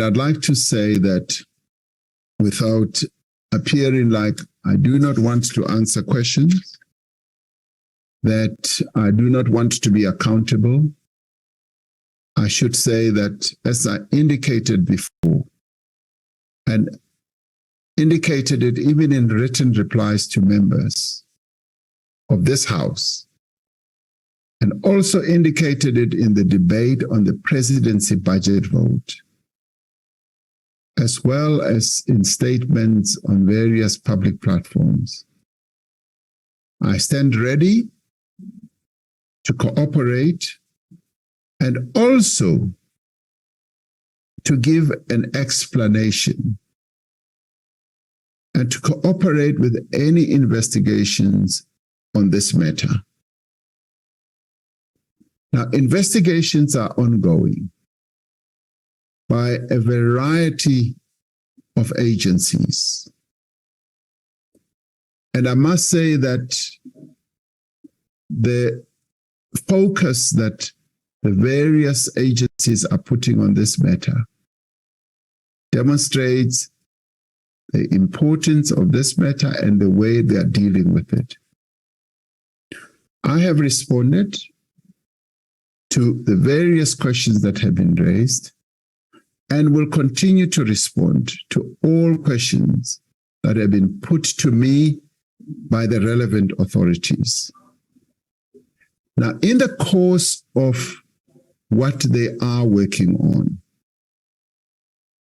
And I'd like to say that without appearing like I do not want to answer questions, that I do not want to be accountable, I should say that, as I indicated before, and indicated it even in written replies to members of this House, and also indicated it in the debate on the presidency budget vote, as well as in statements on various public platforms. I stand ready to cooperate and also to give an explanation and to cooperate with any investigations on this matter. Now, investigations are ongoing by a variety of agencies. And I must say that the focus that the various agencies are putting on this matter demonstrates the importance of this matter and the way they are dealing with it. I have responded to the various questions that have been raised and will continue to respond to all questions that have been put to me by the relevant authorities. Now, in the course of what they are working on,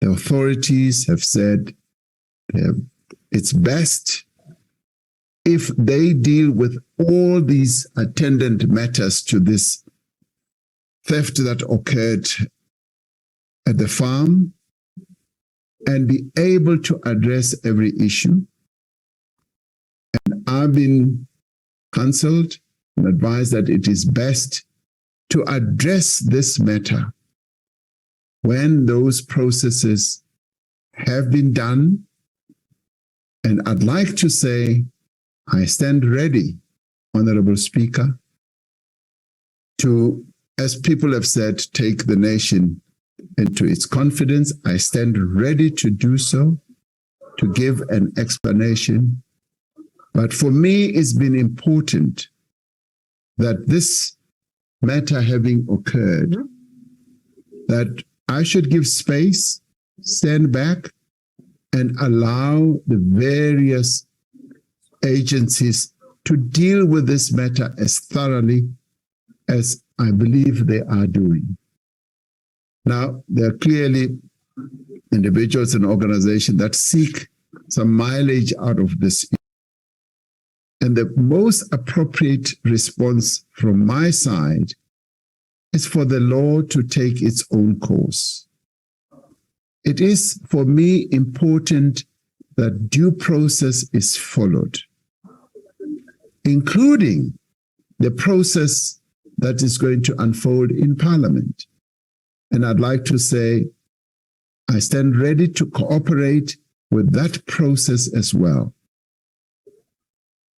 the authorities have said it's best if they deal with all these attendant matters to this theft that occurred at the farm and be able to address every issue. And I've been counseled and advised that it is best to address this matter when those processes have been done. And I'd like to say, I stand ready, Honorable Speaker, to, as people have said, take the nation into its confidence. I stand ready to do so, to give an explanation. But for me, it's been important that this matter having occurred, that I should give space, stand back, and allow the various agencies to deal with this matter as thoroughly as I believe they are doing. Now, there are clearly individuals and organizations that seek some mileage out of this. And the most appropriate response from my side is for the law to take its own course. It is, for me, important that due process is followed, including the process that is going to unfold in Parliament. And I'd like to say, I stand ready to cooperate with that process as well,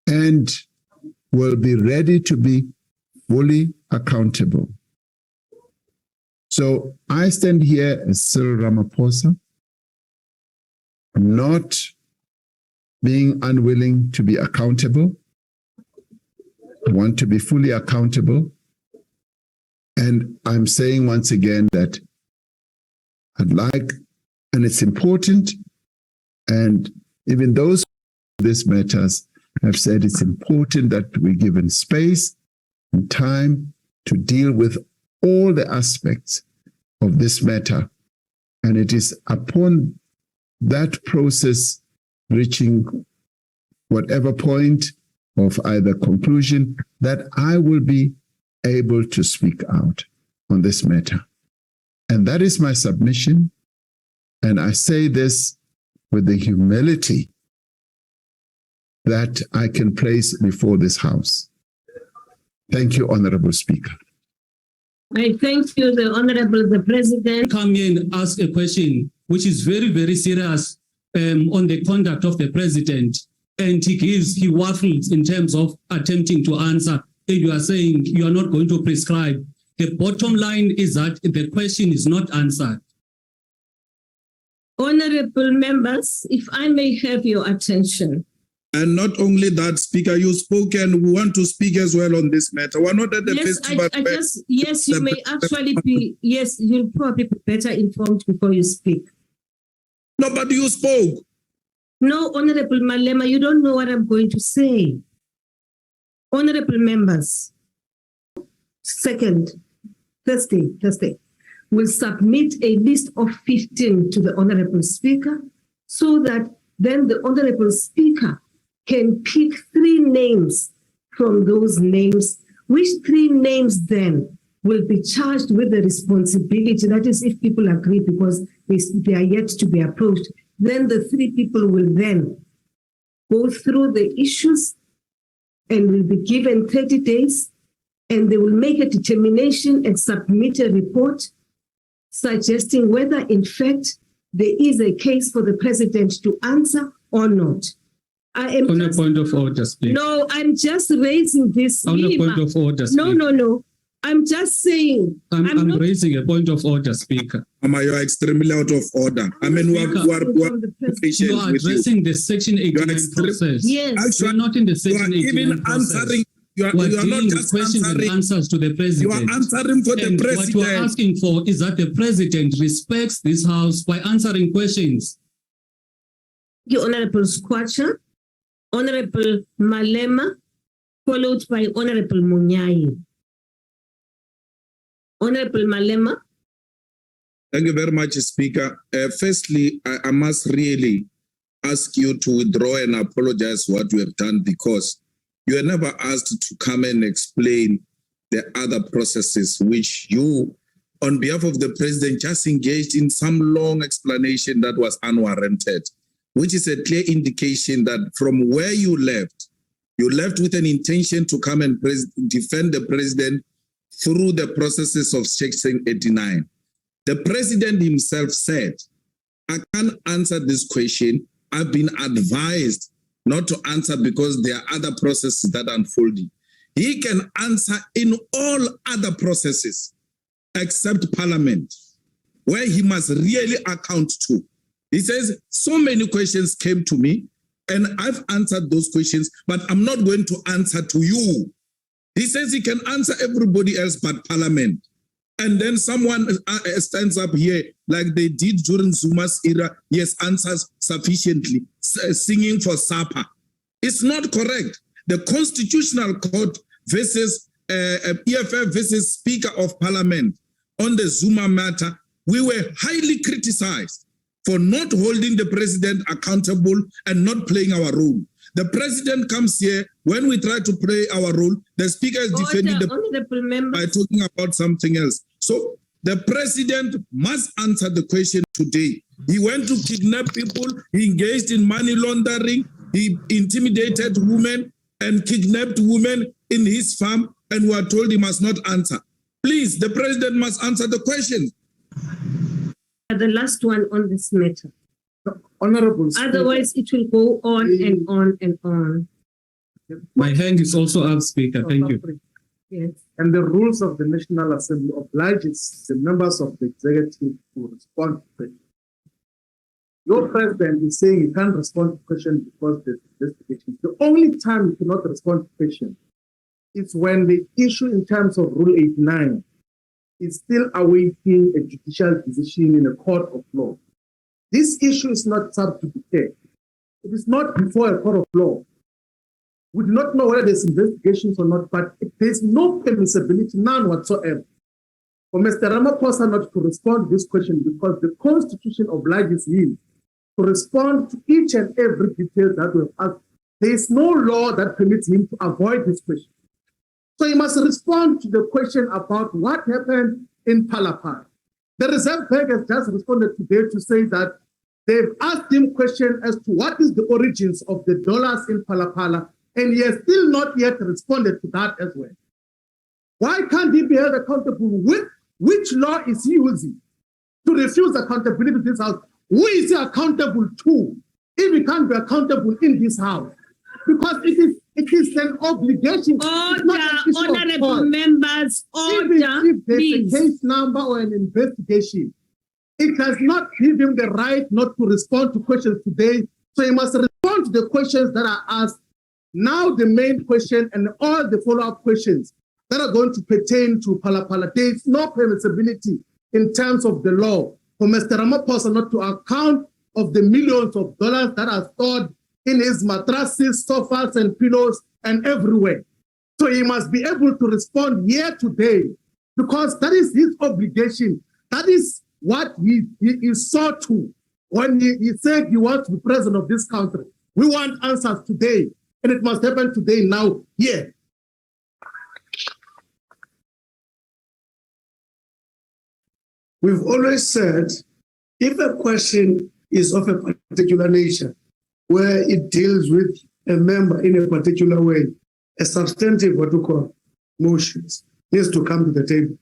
and will be ready to be fully accountable. So I stand here as Cyril Ramaphosa, not being unwilling to be accountable. I want to be fully accountable. And I'm saying once again that I'd like, and it's important, and even those who this matters have said it's important that we're given space and time to deal with all the aspects of this matter. And it is upon that process reaching whatever point of either conclusion that I will be able to speak out on this matter. And that is my submission. And I say this with the humility that I can place before this House. Thank you, Honorable Speaker. I thank you, the President. Come here and ask a question which is very, very serious on the conduct of the President. And he waffles in terms of attempting to answer. You are saying you are not going to prescribe. The bottom line is that the question is not answered. Honorable members, if I may have your attention. And not only that, Speaker, you spoke and we want to speak as well on this matter. We're not at the Yes, festival. yes, you may actually be, yes, you'll probably be better informed before you speak. No, but you spoke. No, Honorable Malema, you don't know what I'm going to say. Honorable members, Thursday, will submit a list of 15 to the Honorable Speaker so that then the Honorable Speaker can pick 3 names from those names, which 3 names then will be charged with the responsibility. That is, if people agree, because they are yet to be approached, then the 3 people will then go through the issues and will be given 30 days, and they will make a determination and submit a report suggesting whether, in fact, there is a case for the president to answer or not. I am On a point of order, Speaker. No, I'm just raising this. On a point of order, Speaker. No. I'm just saying. I'm not raising a point of order, Speaker. Mama, you are extremely out of order. I mean, we are patient You are with you. addressing the Section 89 process. Yes. You are not in the You Section are 89 even process. answering. You are We are not dealing with just questions and answering. answers to the You president. are answering for the And what you are president. asking for is that the president respects this house by answering questions. You, Honorable Squatcher, Honorable Malema, followed by Honorable Munyai. Honorable Malema. Thank you very much, Speaker. Firstly, I must really ask you to withdraw and apologize for what you have done, because you were never asked to come and explain the other processes which you, on behalf of the president, just engaged in some long explanation that was unwarranted, which is a clear indication that from where you left with an intention to come and defend the president through the processes of Section 89. The president himself said, I can't answer this question. I've been advised not to answer because there are other processes that are unfolding. He can answer in all other processes except Parliament, where he must really account to. He says, so many questions came to me and I've answered those questions, but I'm not going to answer to you. He says he can answer everybody else but Parliament. And then someone stands up here like they did during Zuma's era. Yes, answers sufficiently, singing for supper. It's not correct. The Constitutional Court versus EFF versus Speaker of Parliament on the Zuma matter, we were highly criticized for not holding the president accountable and not playing our role. The president comes here, when we try to play our role, the speaker is defending the by talking about something else. So the president must answer the question today. He went to kidnap people, he engaged in money laundering, he intimidated women and kidnapped women in his farm, and we are told he must not answer. Please, the president must answer the question. The last one on this matter. Honorable Speaker. Otherwise, it will go on and on and on. My hand is also up, Speaker. Thank you. Yes. And the rules of the National Assembly obliges the members of the executive to respond to questions. Your president is saying he can't respond to questions because there's investigation. The only time you cannot respond to questions is when the issue in terms of Rule 89 is still awaiting a judicial decision in a court of law. This issue is not subject to decay. It is not before a court of law. We do not know whether there's investigations or not, but there's no permissibility, none whatsoever, for Mr. Ramaphosa not to respond to this question, because the Constitution obliges him to respond to each and every detail that we have asked. There is no law that permits him to avoid this question. So he must respond to the question about what happened in Phala. The Reserve Bank has just responded today to say that they've asked him question as to what is the origins of the dollars in Phala, and he has still not yet responded to that as well. Why can't he be held accountable? With which law is he using to refuse accountability in this house? Who is he accountable to if he can't be accountable in this house? Because it is an obligation. Honorable members, order, if there's please. a case number or an investigation, it does not give him the right not to respond to questions today. So he must respond to the questions that are asked. Now the main question and all the follow-up questions that are going to pertain to Phala. There is no permissibility in terms of the law for Mr. Ramaphosa not to account of the millions of dollars that are stored in his mattresses, sofas, and pillows, and everywhere. So he must be able to respond here today, because that is his obligation. That is what he saw to when he said he wants to be president of this country. We want answers today, and it must happen today, now, here. We've always said, if a question is of a particular nature, where it deals with a member in a particular way, a substantive, what we call, motions, needs to come to the table.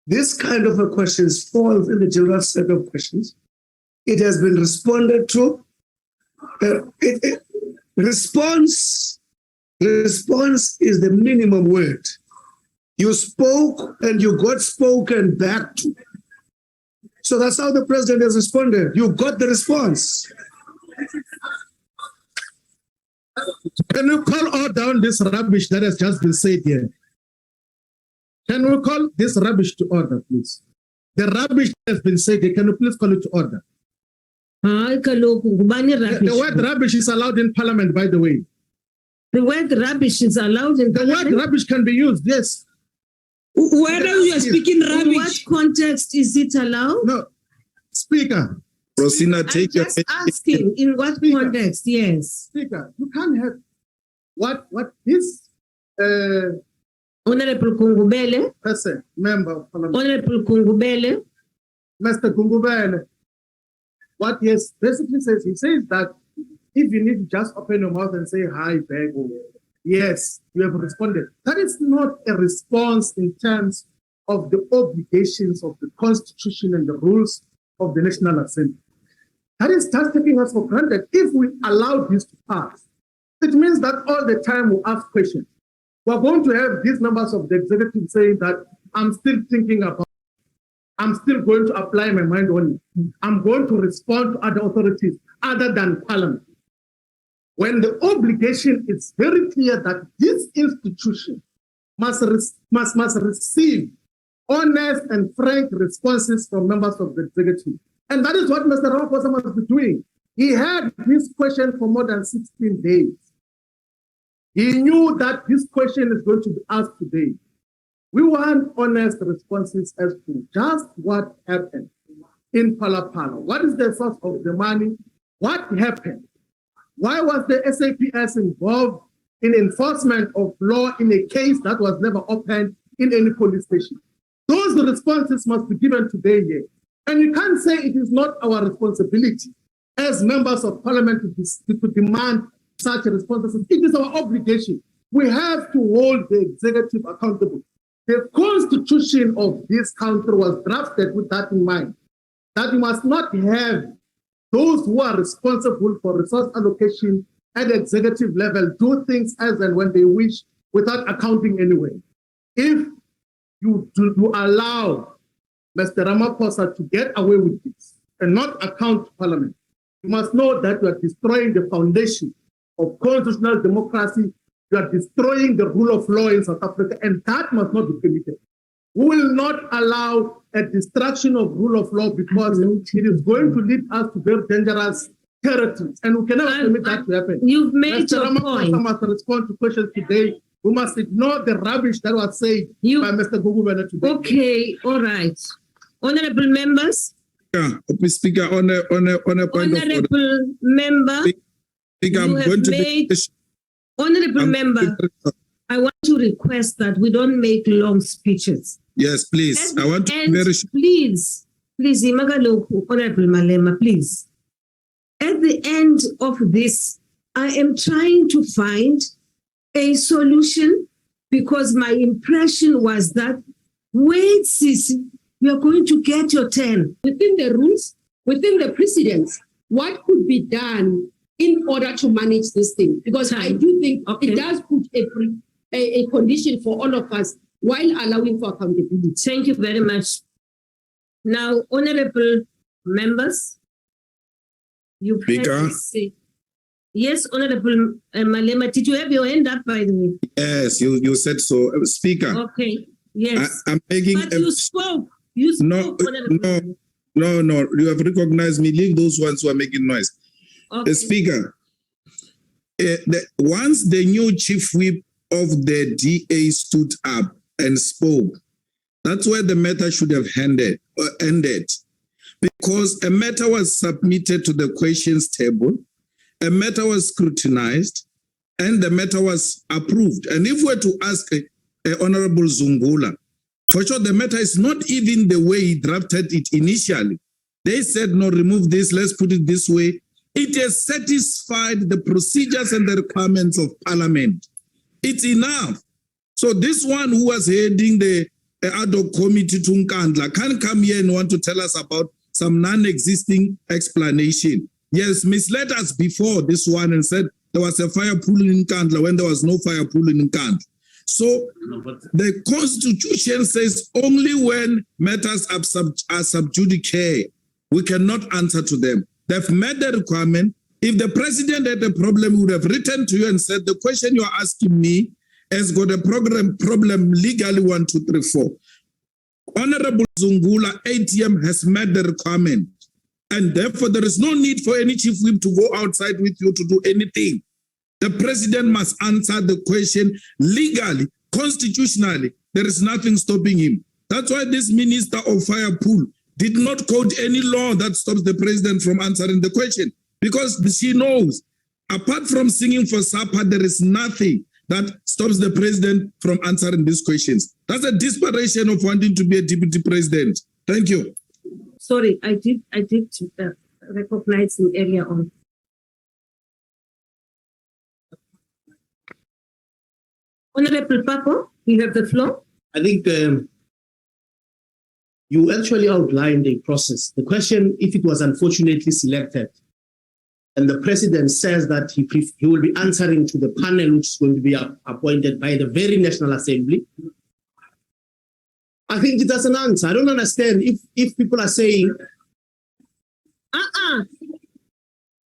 This kind of a question falls in the general set of questions. It has been responded to. Response is the minimum word. You spoke and you got spoken back to. So that's how the president has responded. You got the response. Can you call all down this rubbish that has just been said here? Can we call this rubbish to order, please? The rubbish that has been said here, can you please call it to order? The word rubbish is allowed in Parliament, by the way. The word rubbish is allowed in The word rubbish can be used, yes. Whether you are speaking rubbish. In what context is it allowed? No, Speaker. Rosina, take your. I'm just asking, in what context? Yes. Speaker, you can't have what this Honorable Kungubele, person, member of Parliament, Honorable Kungubele, Mr. Kungubele, what he basically says, he says that if you need to just open your mouth and say hi back, yes, you have responded. That is not a response in terms of the obligations of the Constitution and the rules of the National Assembly. That is just taking us for granted. If we allow this to pass, it means that all the time we ask questions. We're going to have these members of the executive saying that I'm still thinking about, I'm still going to apply my mind on it. I'm going to respond to other authorities other than Parliament. When the obligation is very clear that this institution must receive honest and frank responses from members of the executive. And that is what Mr. Ramaphosa must be doing. He had this question for more than 16 days. He knew that this question is going to be asked today. We want honest responses as to just what happened in Phala. What is the source of the money? What happened? Why was the SAPS involved in enforcement of law in a case that was never opened in any police station? Those responses must be given today here. And you can't say it is not our responsibility as members of Parliament to demand such responses. It is our obligation. We have to hold the executive accountable. The constitution of this country was drafted with that in mind, that you must not have those who are responsible for resource allocation at the executive level do things as and when they wish without accounting anyway. If you allow Mr. Ramaphosa to get away with this and not account to Parliament, you must know that you are destroying the foundation of constitutional democracy. You are destroying the rule of law in South Africa, and that must not be permitted. We will not allow a destruction of rule of law because it is going to lead us to very dangerous territories, and we cannot permit that to happen. You've made Mr. your Ramaphosa point. must respond to questions today. We must ignore the rubbish that was said by Mr. Gugubena today. Okay, all right. Honorable members. Yeah, Speaker, on a point Honorable member. Speaker, I'm going to be. Honorable member, I want to request that we don't make long speeches. Yes, please. I want to be very short. Please, Imagaloku, Honorable Malema, please. At the end of this, I am trying to find a solution because my impression was that, wait, Sisi, you're going to get your turn. Within the rules, within the precedents, what could be done in order to manage this thing? Because I do think it does put a condition for all of us while allowing for accountability. Thank you very much. Now, Honorable Members, you've had Speaker. to say. Yes, Honorable Malema, did you have your hand up, by the way? Yes, you said so. Speaker, Okay, yes. I'm making But you spoke. You spoke, No, Honorable. no, you have recognized me. Leave those ones who are making noise. Okay. Speaker, once the new chief whip of the DA stood up and spoke, that's where the matter should have ended. Because a matter was submitted to the questions table, a matter was scrutinized, and the matter was approved. And if we're to ask Honorable Zungula, for sure the matter is not even the way he drafted it initially. They said, no, remove this, let's put it this way. It has satisfied the procedures and the requirements of Parliament. It's enough. So this one who was heading the ad hoc committee to Nkandla can't come here and want to tell us about some non-existing explanation. Yes, misled us before this one and said there was a fire pool in Nkandla when there was no fire pool in Nkandla. So the Constitution says only when matters are sub judice, we cannot answer to them. They've met the requirement. If the president had a problem, he would have written to you and said, the question you are asking me has got a problem legally 1, 2, 3, 4. Honorable Zungula, ATM has met the requirement. And therefore, there is no need for any chief whip to go outside with you to do anything. The president must answer the question legally, constitutionally. There is nothing stopping him. That's why this minister of fire pool did not quote any law that stops the president from answering the question, because she knows, apart from singing for supper, there is nothing that stops the president from answering these questions. That's a desperation of wanting to be a deputy president. Thank you. Sorry, I did recognize him earlier on. Honorable Papo, you have the floor. I think you actually outlined a process. The question, if it was unfortunately selected, and the president says that he will be answering to the panel which is going to be appointed by the very National Assembly, I think it doesn't answer. I don't understand if people are saying,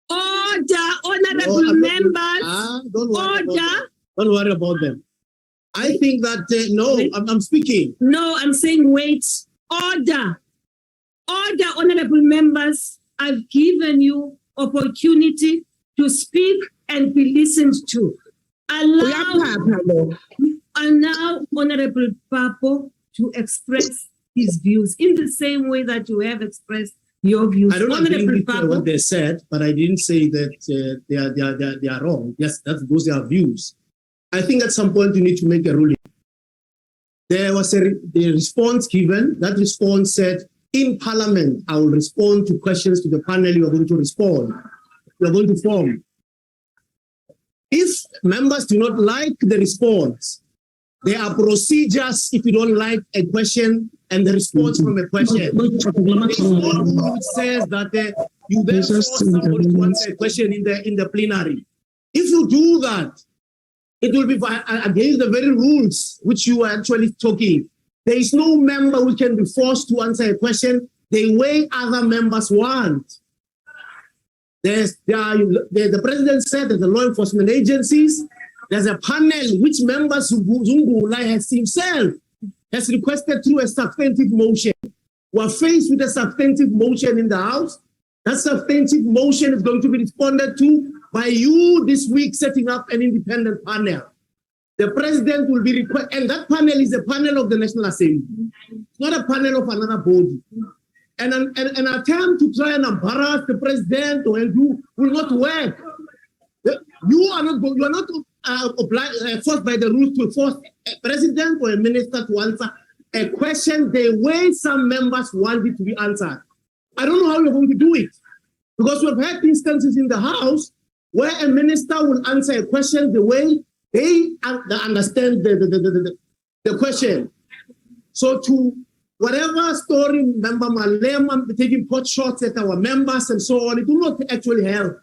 Order, honorable members. Don't worry about them. I think that, I'm speaking. No, I'm saying wait. Order. Order, honorable members. I've given you opportunity to speak and be listened to. Allow Honorable Papo to express his views in the same way that you have expressed your views. I don't agree with what they said, but I didn't say that they are wrong. Yes, those are views. I think at some point you need to make a ruling. There was a response given. That response said, in Parliament, I will respond to questions to the panel you are going to respond. You are going to form. If members do not like the response, there are procedures if you don't like a question and the response from a question. Which says that you then force somebody to answer a question in the plenary. If you do that, it will be against the very rules which you are actually talking. There is no member who can be forced to answer a question the way other members want. The president said that the law enforcement agencies, there's a panel which members Zungula has himself has requested through a substantive motion. We're faced with a substantive motion in the House. That substantive motion is going to be responded to by you this week setting up an independent panel. The president will be required, and that panel is a panel of the National Assembly. It's not a panel of another body. And an attempt to try and embarrass the president or do will not work. You are not forced by the rules to force a president or a minister to answer a question the way some members want it to be answered. I don't know how you're going to do it, because we've had instances in the House where a minister will answer a question the way they understand the question. So to whatever story, member Malema taking pot shots at our members and so on, it will not actually help,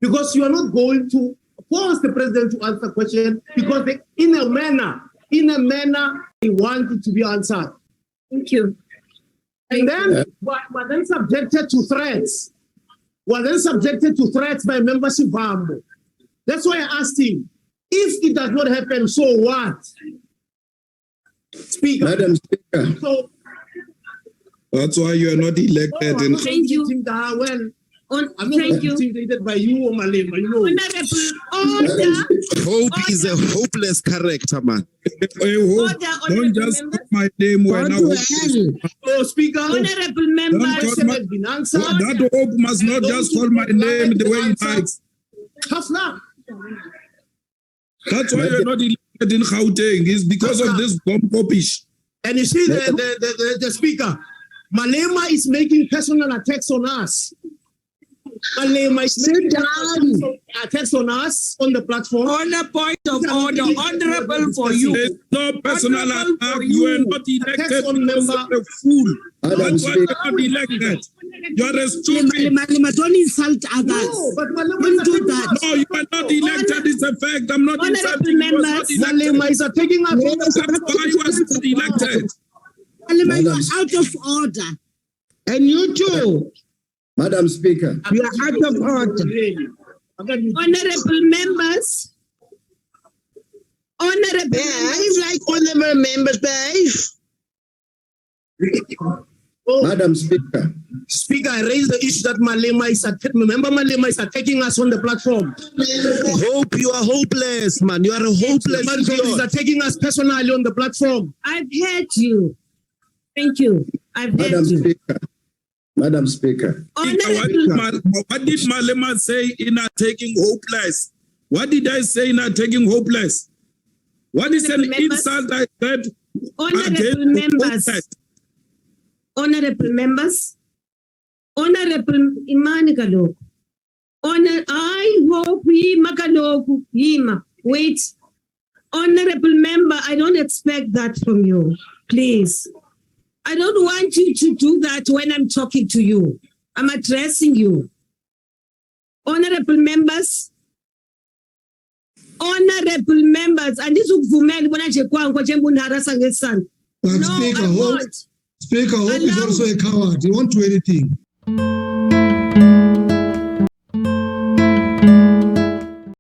because you are not going to force the president to answer a question because in a manner, they want it to be answered. Thank you. And then were then subjected to threats. Were then subjected to threats by member Shivambu. That's why I asked him, if it does not happen, so what? Speaker. Madam Speaker. So, That's why you are not elected. I'm not Thank you. getting that well. I'm not Thank you. intimidated by you or Malema, you know. Honorable order. Hope is a hopeless character, man. Order, Don't honorable just members. put my name when I hope. So, Speaker, Honorable members. question has been answered. That hope must not just call my name the way he likes. Tough luck. That's why you're not elected in Gauteng. It's because of this bomb popish. And you see the Speaker, Malema is making personal attacks on us. Malema is making personal attacks on us on the platform. On a point of order, honorable for you. There's no personal Honorable attack. for You are you. not elected on because member. of a fool. Madam That's why Speaker. you're not elected. You're a stupid. Malema, don't insult others. No, but Malema Don't is do attacking that. us. No, you are not elected. It's a fact. I'm not Honorable insulting you. You are not members. elected. Malema is attacking us. on the That's platform. why you are not elected. Malema, you Madam- are out of order. And you too. Madam Speaker. You are out of order. Really. Honorable members. Honorable members. like honorable members, babe. Madam Speaker. Speaker, I raised the issue that Malema is attacking us on the platform. Hope you are hopeless, man. You are a hopeless He's idiot. attacking us personally on the platform. I've heard you. Thank you. I've heard Madam you. Speaker. Madam Speaker. What Honorable, did Malema say in attacking hopeless? What did I say in attacking hopeless? What is an Honorable members. insult I said? honorable against members. hopeless? Honorable members. Honorable Imani Kaloku. I hope Yima Kaloku. Yima. Wait. Honorable member, I don't expect that from you. Please. I don't want you to do that when I'm talking to you. I'm addressing you. Honorable members. Honorable members. And this will But No, Speaker, I Hope, won't. Speaker, Hope is Allow- also a coward. He won't do anything.